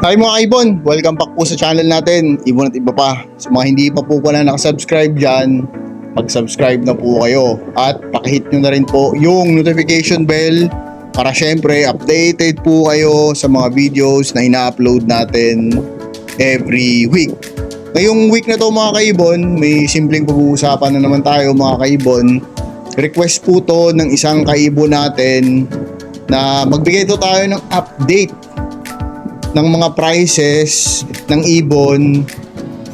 Hi mga kaibon, welcome back po sa channel natin, Ibon at Iba pa. Sa mga hindi pa po pala nakasubscribe dyan, mag-subscribe na po kayo at pakihit nyo na rin po yung notification bell para syempre updated po kayo sa mga videos na ina-upload natin every week. Ngayong week na to mga kaibon, may simpleng pag-uusapan na naman tayo mga kaibon. Request po to ng isang kaibon natin na magbigay to tayo ng update ng mga prices ng ibon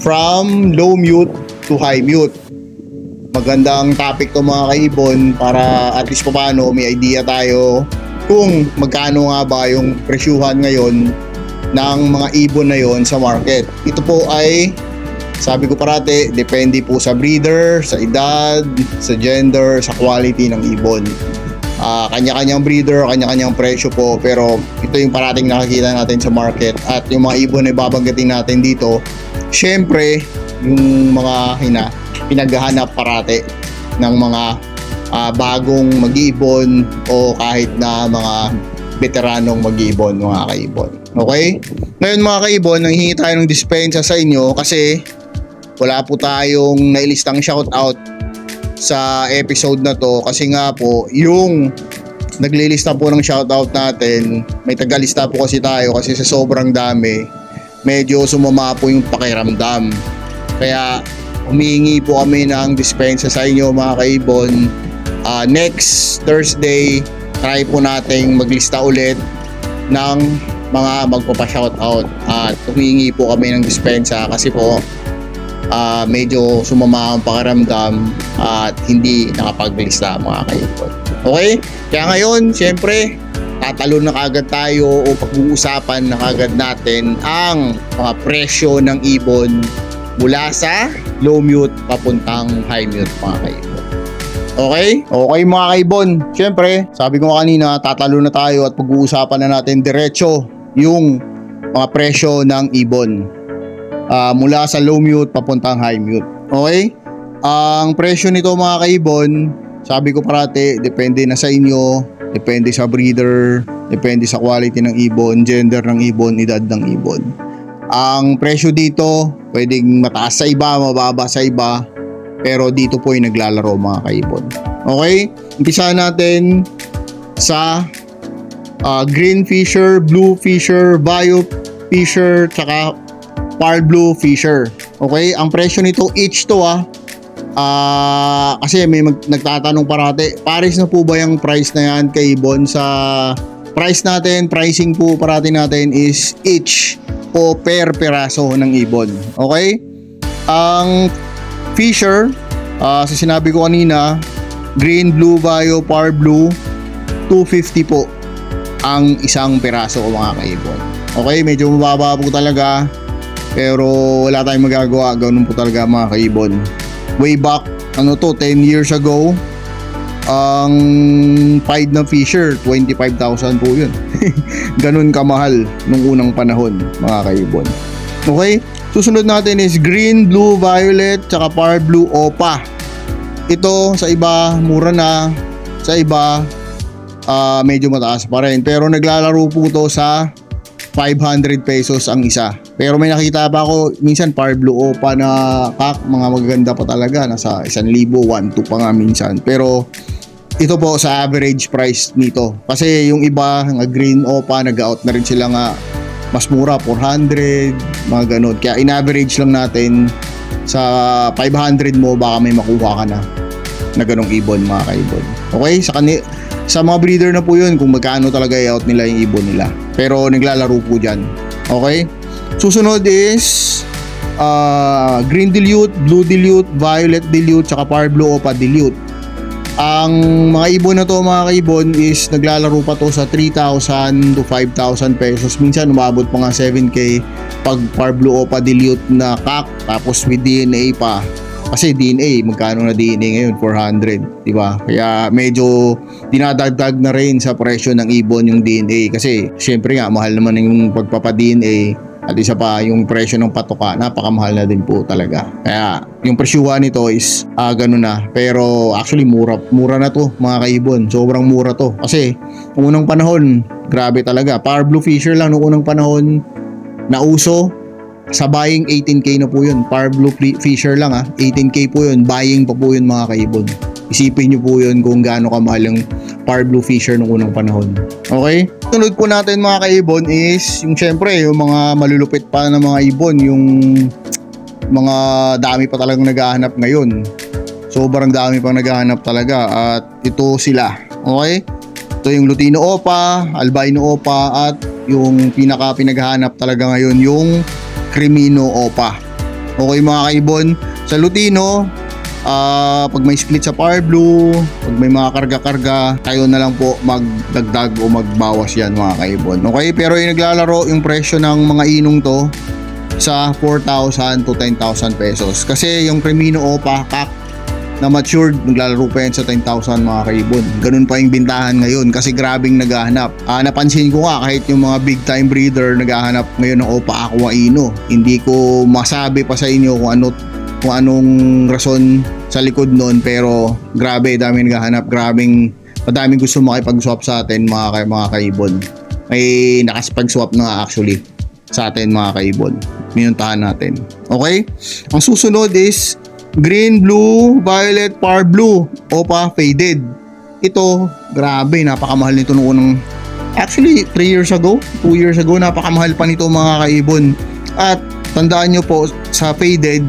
from low mute to high mute. Magandang topic to mga kaibon para at least paano may idea tayo kung magkano nga ba yung presyuhan ngayon ng mga ibon na yon sa market. Ito po ay, sabi ko parati, depende po sa breeder, sa edad, sa gender, sa quality ng ibon. Kanya-kanyang breeder, kanya-kanyang presyo po, pero ito yung parating nakikita natin sa market at yung mga ibon na babanggitin natin dito, syempre yung mga pinaghahanap parati ng mga bagong mag-iibon o kahit na mga veteranong mag-iibon mga kaibon. Okay? Ngayon mga kaibon, nanghihingi tayo ng dispensa sa inyo kasi wala po tayong nailistang shoutout sa episode na to kasi nga po yung naglilista po ng shoutout natin, may tagalista po kasi tayo kasi sa sobrang dami medyo sumama po yung pakiramdam, kaya humihingi po kami ng dispensa sa inyo mga kaibon. Next Thursday try po nating maglista ulit ng mga magpapa-shoutout at humihingi po kami ng dispensa kasi po medyo sumama ang pakiramdam at hindi nakapaglista mga kaibon. Okay? Kaya ngayon, syempre, tatalo na kagad tayo o pag-uusapan na kagad natin ang mga presyo ng ibon mula sa low mute papuntang high mute mga kaibon. Okay? Okay mga kaibon. Syempre, sabi ko kanina, tatalo na tayo at pag-uusapan na natin diretso yung mga presyo ng ibon. Mula sa low mute papuntang high mute. Okay? Ang presyo nito mga kaibon, sabi ko parati, depende na sa inyo, depende sa breeder, depende sa quality ng ibon, gender ng ibon, edad ng ibon. Ang presyo dito, pwedeng mataas sa iba, mababa sa iba, pero dito po yung naglalaro mga kaibon. Okay? Umpisahan natin sa green fisher, blue fisher, bio fisher, tsaka Pearl Blue Fisher. Okay? Ang presyo nito each to kasi may nagtatanong parati, pares na po ba yung price na yan kay Ibon? Sa price natin, pricing po parati natin is each o per peraso ng ibon. Okay? Ang Fisher, sa sinabi ko kanina, green, blue, bio, Pearl Blue, 250 po ang isang peraso mga kaibon. Okay? Medyo mababa po talaga, pero wala tayong magagawa, ganun po talaga mga kaibon. Way back, 10 years ago, ang pied na Fisher, 25,000 po yun. Ganun kamahal nung unang panahon mga kaibon. Okay? Susunod natin is green, blue, violet, tsaka Pearl Blue Opa. Ito sa iba mura na, sa iba medyo mataas pa rin. Pero naglalaro po ito sa 500 pesos ang isa. Pero may nakita pa ako minsan Pearl Blue Opa na kak, mga magaganda pa talaga, nasa 1,000, 1,200 pa nga minsan. Pero ito po sa average price nito. Kasi yung iba, nga green Opa, nag-out na rin sila nga mas mura, 400, mga ganun. Kaya in-average lang natin sa 500 mo, baka may makuha ka na ganong ibon mga kaibon. Okay? Sa mga breeder na po yun kung magkano talaga i-out nila yung ibon nila. Pero naglalaro po dyan. Okay? Susunod is green dilute, blue dilute, violet dilute, tsaka Pearl Blue Opa dilute. Ang mga ibon na to mga kaibon is naglalaro pa to sa 3,000 to 5,000 pesos. Minsan umabot pa nga 7K pag Pearl Blue Opa dilute na kak, tapos with DNA pa. Kasi DNA, magkano na DNA ngayon? 400, di ba? Kaya medyo dinadagdag na rin sa presyo ng ibon yung DNA. Kasi syempre nga, mahal naman yung pagpapa-DNA. At isa pa, yung presyo ng patoka, napakamahal na din po talaga. Kaya yung presyuhan nito is ganun na. Pero actually, mura na to mga kaibon. Sobrang mura to. Kasi unang panahon, grabe talaga. Pearl Blue Fisher lang noong unang panahon, na uso sa buying. 18k na po yun. Power Blue Fisher lang 18k po yun. Buying pa po yun mga kaibon. Isipin nyo po yun kung gaano kamahal yung Power Blue Fisher nung unang panahon. Okay? Sunod po natin mga kaibon is yung syempre yung mga malulupit pa na mga ibon, yung mga dami pa talagang naghahanap ngayon. Sobrang dami pang naghahanap talaga at ito sila. Okay? Ito yung Lutino Opa, Albino Opa at yung pinaka-pinaghahanap talaga ngayon yung Crimino Opa. Okay mga kaibon, sa Lutino pag may split sa Power Blue, pag may mga karga-karga, kayo na lang po magdagdag o magbawas yan mga kaibon. Okay, pero yung naglalaro yung presyo ng mga inong to sa 4,000 to 10,000 pesos. Kasi yung Crimino Opa Kak na matured, naglalaro pa yan sa 10,000 mga kaibon. Ganun pa yung bintahan ngayon kasi grabing naghahanap. Napansin ko nga kahit yung mga big time breeder naghahanap ngayon ng Opa Aqua Ino. Hindi ko masabi pa sa inyo kung anong rason sa likod nun, pero grabe, dami naghahanap, madaming gusto makipag-swap sa atin mga kaibon. May nakasipag-swap na actually sa atin mga kaibon. Minuntahan natin. Okay? Ang susunod is Green, Blue, Violet, Power Blue, Opa Faded. Ito, grabe, napakamahal nito noong unang, actually 3 years ago, 2 years ago, napakamahal pa nito mga kaibon. At tandaan nyo po, sa Faded,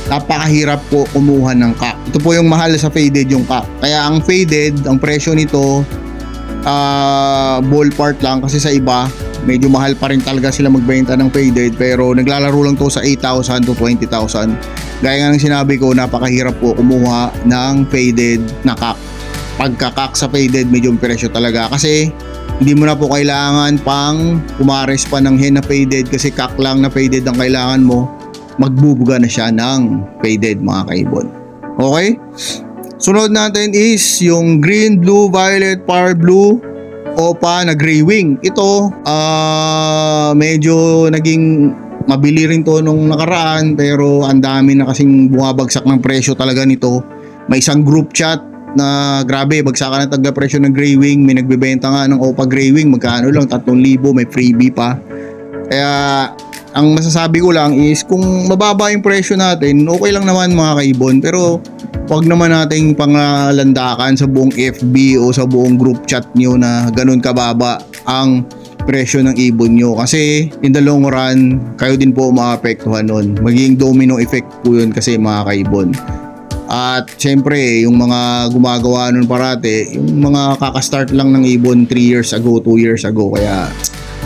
napakahirap po kumuha ng kak. Ito po yung mahal sa faded, yung kak. Kaya ang faded, ang presyo nito ballpark lang kasi sa iba medyo mahal pa rin talaga sila magbenta ng faded, pero naglalaro lang to sa 8,000 to 20,000. Gaya nga ng sinabi ko, napakahirap po kumuha ng faded na kak. Pagka-kak sa faded, medyo presyo talaga kasi hindi mo na po kailangan pang kumares pa ng hen na faded kasi kak lang na faded ang kailangan mo. Magbubuga na siya ng faded mga kaibon. Okay? Sunod natin is yung Green, Blue, Violet, Power Blue, Opa na Gray Wing. Ito, medyo naging mabili rin to nung nakaraan, pero ang dami na kasing bumabagsak ng presyo talaga nito. May isang group chat na grabe, bagsakan ng taga-presyo ng Gray Wing. May nagbebenta nga ng Opa Gray Wing, magkano lang, 3,000, may freebie pa. Kaya ang masasabi ko lang is kung mababa yung presyo natin, okay lang naman mga kaibon, pero wag naman nating pangalandakan sa buong FB o sa buong group chat nyo na ganun kababa ang presyo ng ibon nyo, kasi in the long run kayo din po maapektuhan nun. Magiging domino effect po yun kasi mga kaibon. At syempre yung mga gumagawa nun parate, yung mga kakastart lang ng ibon 3 years ago, 2 years ago, kaya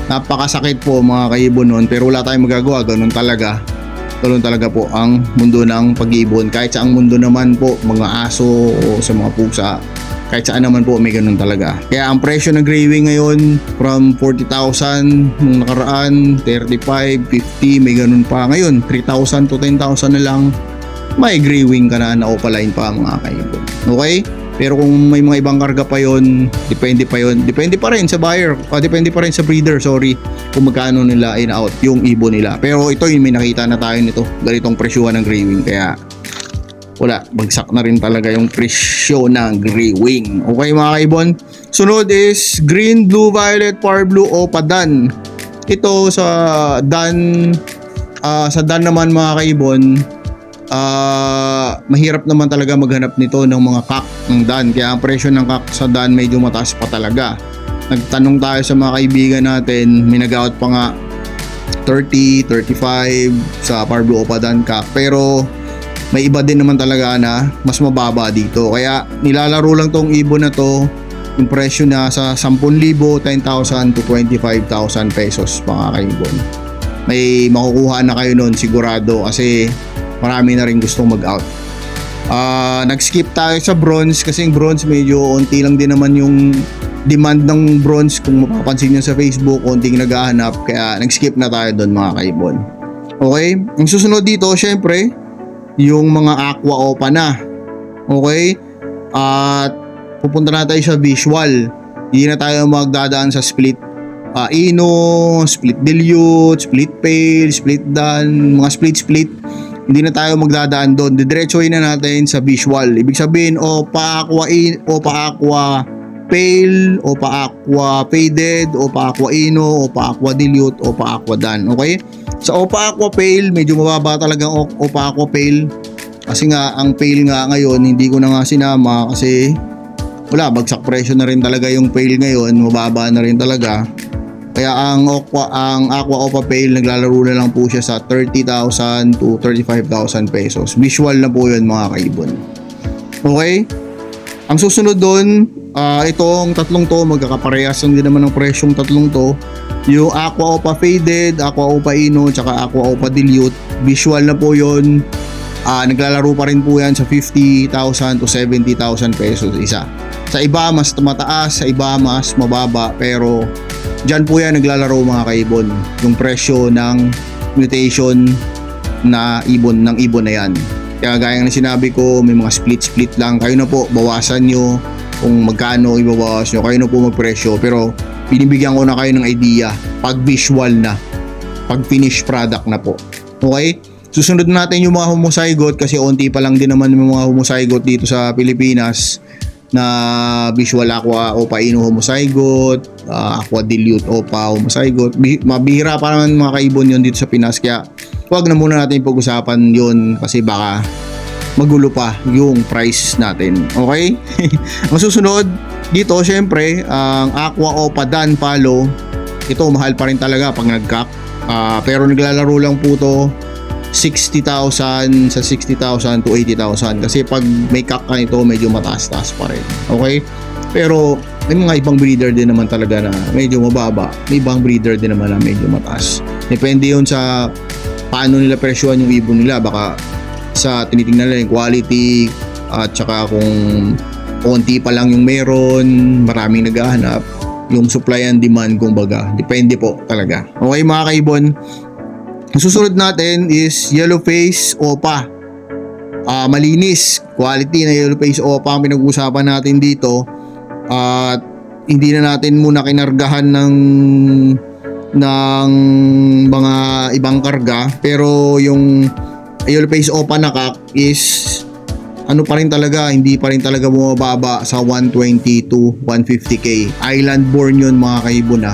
napakasakit po mga kaibon nun, pero wala tayong magagawa. Ganun talaga po ang mundo ng pag-ibon. Kahit sa ang mundo naman po, mga aso o sa mga pusa, kahit saan naman po may ganun talaga. Kaya ang presyo ng Gray Wing ngayon from 40,000 nung nakaraan, 35, 50, may ganun pa. Ngayon 3,000 to 10,000 na lang, may Gray Wing ka na opaline pa mga kaibon. Okay? Pero kung may mga ibang karga pa yon, depende pa rin sa buyer, depende pa rin sa breeder, kung magkano nila in-out yung ibon nila. Pero ito yung may nakita na tayo nito, ganitong presyuhan ng Gray Wing, kaya wala, bagsak na rin talaga yung presyo ng Gray Wing. Okay mga kaibon, sunod is Green, Blue, Violet, Power Blue, Opa Dan. Ito sa Dan, naman mga kaibon, mahirap naman talaga maghanap nito ng mga kak ng Dan, kaya ang presyo ng kak sa Dan medyo mataas pa talaga. Nagtanong tayo sa mga kaibigan natin, may nag-out pa nga 30, 35 sa Power Blue Opa Dan kak, pero may iba din naman talaga na mas mababa dito, kaya nilalaro lang tong ibon na to. Yung presyo na sa 10,000, 10,000 to 25,000 pesos mga kaibon. May makukuha na kayo nun sigurado, kasi marami na rin gustong mag-out. Nag-skip tayo sa bronze kasi yung bronze medyo onti lang din naman yung demand ng bronze. Kung mapapansin nyo sa Facebook, onting naghahanap, kaya nag-skip na tayo doon mga kaibon. Okay, ang susunod dito syempre yung mga aqua opa na. Okay, at pupunta na tayo sa visual. Hindi na tayo magdadaan sa split ino, split dilute, split pale, split dan, mga split. Hindi na tayo magdadaan doon. Didiretsuhin na natin sa visual. Ibig sabihin, Opa Aqua Pale, Opa Aqua Faded, Opa Aqua Ino, Opa Aqua Dilute, Opa Aqua Dan. Okay? Sa Opa Aqua Pale, medyo mababa talaga ang Opa Aqua Pale. Kasi nga, ang Pale nga ngayon, hindi ko na nga sinama kasi wala, bagsak presyo na rin talaga yung Pale ngayon, mababa na rin talaga. Kaya ang Aqua Opa Pale, naglalaro na lang po siya sa 30,000 to 35,000 pesos. Visual na po yun mga kaibon. Okay? Ang susunod doon, itong tatlong to, magkakaparehas lang din naman ng presyong tatlong to. Yung Aqua Opa Faded, Aqua Opa Ino, tsaka Aqua Opa Dilute. Visual na po yun. Naglalaro pa rin po yan sa 50,000 to 70,000 pesos isa. Sa iba mas mataas, sa iba mas mababa, pero dyan po yan naglalaro mga kaibon. Yung presyo ng mutation na ibon ng ibon na yan. Kaya gaya ng sinabi ko, may mga split lang. Kayo na po, bawasan nyo kung magkano ibabawas nyo. Kayo na po magpresyo. Pero binibigyan ko na kayo ng idea pag visual na, pag finished product na po. Okay? Susunod natin yung mga homozygote kasi onti pa lang din naman yung mga homozygote dito sa Pilipinas na visual Aqua Opa Ino homozygote, Aqua Dilute Opa homozygote. Mabihira pa naman mga kaibon yun dito sa Pinas, kaya huwag na muna natin pag-usapan yun kasi baka magulo pa yung price natin. Okay? Ang susunod dito, syempre, ang Aqua Opa Dan Palo. Ito, mahal pa rin talaga pag nag-cack. Pero naglalaro lang po to 60,000 sa 60,000 to 80,000. Kasi pag may cack ka nito, medyo mataas-taas pa rin. Okay? Pero may mga ibang breeder din naman talaga na medyo mababa. May ibang breeder din naman na medyo mataas. Depende yun sa paano nila presyohan yung ibon nila. Baka sa tinitingnan nila yung quality at saka kung konti pa lang yung meron, maraming naghahanap, yung supply and demand kumbaga. Depende po talaga. Okay mga kaibon, ang susunod natin is Yellow Face Opa. Malinis, quality na Yellow Face Opa ang pinag-uusapan natin dito. At hindi na natin muna kinargahan ng mga ibang karga, pero yung Yellow Face Opa na kak is ano pa rin talaga, hindi pa rin talaga bumababa sa 120 to 150k. Island born yun mga kaibon ha.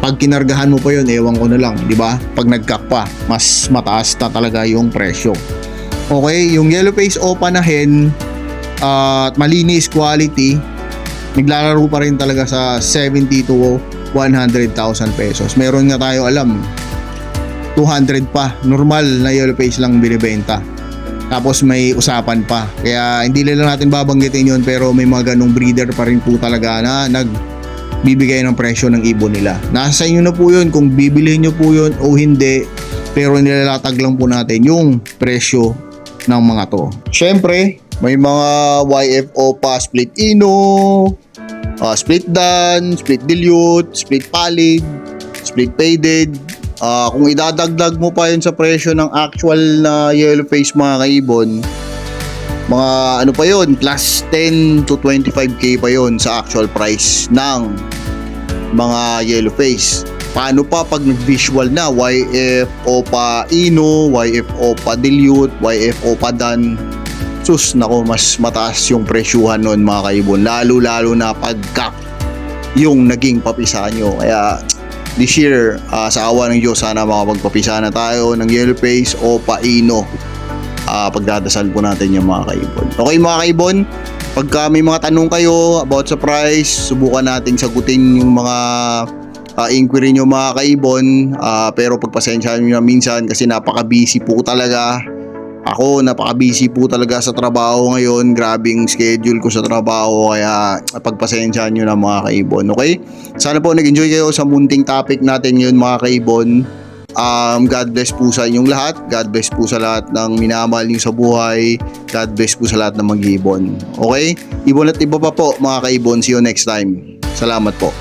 Pag kinargahan mo pa yun, ewan ko na lang, di ba? Pag nagkak pa, mas mataas na talaga yung presyo. Okay, yung Yellow Face Opa na hen at malinis quality, naglalaro pa rin talaga sa 70 to 100,000 pesos. Meron nga tayo alam 200 pa, normal na Yellow Face lang binibenta. Tapos may usapan pa. Kaya hindi lang natin babanggitin yun, pero may mga ganong breeder pa rin po talaga na nagbibigay ng presyo ng ibon nila. Nasa inyo na po yun kung bibilihin nyo po yun o hindi, pero nilalatag lang po natin yung presyo ng mga to. Syempre, may mga YF Opa Split Ino, Split Dan, Split Dilute, Split Pallid, Split Faded. Kung idadagdag mo pa yun sa presyo ng actual na Yellow Face mga kaibon, mga ano pa yun, plus 10 to 25k pa yun sa actual price ng mga Yellow Face. Paano pa pag nag-visual na YF Opa Ino, YF Opa Dilute, YF Opa Dan? Sus, nako, mas mataas yung presyuhan nun mga kaibon, lalo na pagka yung naging papisa nyo. Kaya this year, sa awa ng Diyos, sana makapagpapisa na tayo ng Yellow Face Opa Ino. Pagdadasal po natin yung mga kaibon. Okay mga kaibon, pagka may mga tanong kayo about sa price, subukan nating sagutin yung mga inquiry nyo mga kaibon. Pero pagpasensyahan nyo na minsan kasi napaka-busy po talaga. Ako, napaka-busy po talaga sa trabaho ngayon. Grabing schedule ko sa trabaho, kaya pagpasensyahan nyo na mga kaibon. Okay? Sana po nag-enjoy kayo sa munting topic natin yun mga kaibon. God bless po sa inyong lahat. God bless po sa lahat ng minamahal nyo sa buhay. God bless po sa lahat ng mag-ibon. Okay? Ibon at iba pa po mga kaibon. See you next time. Salamat po.